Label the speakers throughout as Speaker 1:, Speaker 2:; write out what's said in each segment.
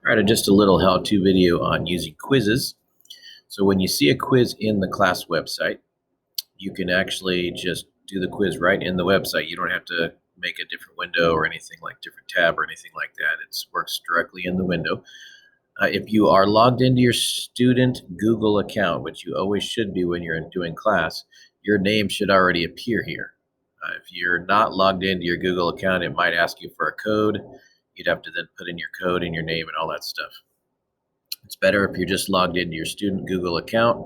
Speaker 1: All right, just a little how-to video on using quizzes. So when you see a quiz in the class website, you can actually just do the quiz right in the website. You don't have to make a different window or anything like different tab or anything like that. It works directly in the window. If you are logged into your student Google account, which you always should be when you're doing class, your name should already appear here. If you're not logged into your Google account, it might ask you for a code. You'd have to then put in your code and your name and all that stuff. It's better if you're just logged into your student Google account.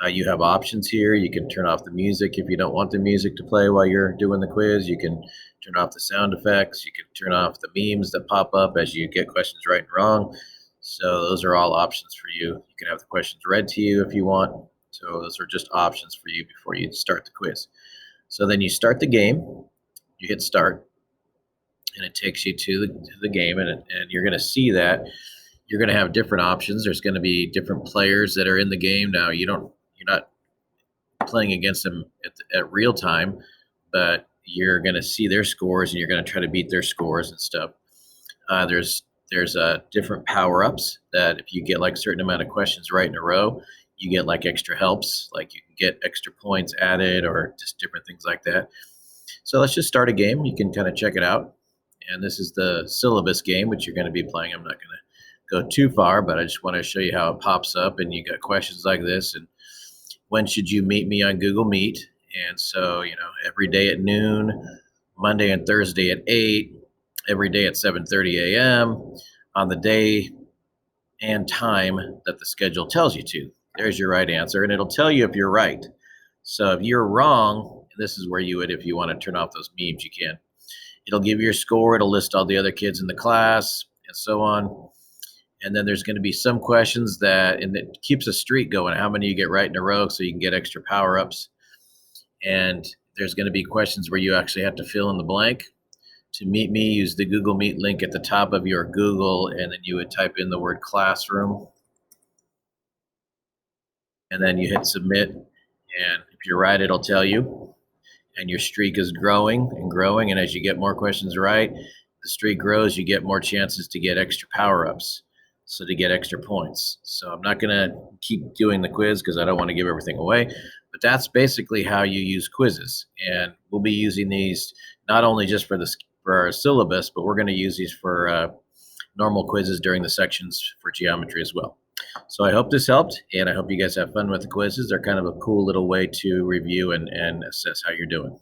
Speaker 1: You have options here. You can turn off the music if you don't want the music to play while you're doing the quiz. You can turn off the sound effects. You can turn off the memes that pop up as you get questions right and wrong. So those are all options for you. You can have the questions read to you if you want. So those are just options for you before you start the quiz. So then you start the game, you hit start, and it takes you to the game, and you're going to see that you're going to have different options. There's going to be different players that are in the game. Now you're not playing against them at real time, but you're going to see their scores and you're going to try to beat their scores and stuff. There's different power-ups that if you get like a certain amount of questions right in a row, you get like extra helps, like you can get extra points added or just different things like that. So let's just start a game. You can kind of check it out. And this is the syllabus game, which you're going to be playing. I'm not going to go too far, but I just want to show you how it pops up. And you got questions like this. And when should you meet me on Google Meet? And so, every day at noon, Monday and Thursday at 8, every day at 7:30 a.m. on the day and time that the schedule tells you to. There's your right answer, and it'll tell you if you're right. So if you're wrong, this is where you would, if you want to turn off those memes, you can. It'll give you your score. It'll list all the other kids in the class and so on. And then there's going to be some questions and it keeps a streak going, how many you get right in a row so you can get extra power-ups. And there's going to be questions where you actually have to fill in the blank. To meet me, use the Google Meet link at the top of your Google, and then you would type in the word classroom. And then you hit submit. And if you're right, it'll tell you. And your streak is growing and growing. And as you get more questions right, the streak grows, you get more chances to get extra power-ups. So to get extra points. So I'm not going to keep doing the quiz because I don't want to give everything away, but that's basically how you use quizzes. And we'll be using these not only just for our syllabus, but we're going to use these for normal quizzes during the sections for geometry as well. So I hope this helped, and I hope you guys have fun with the quizzes. They're kind of a cool little way to review and assess how you're doing.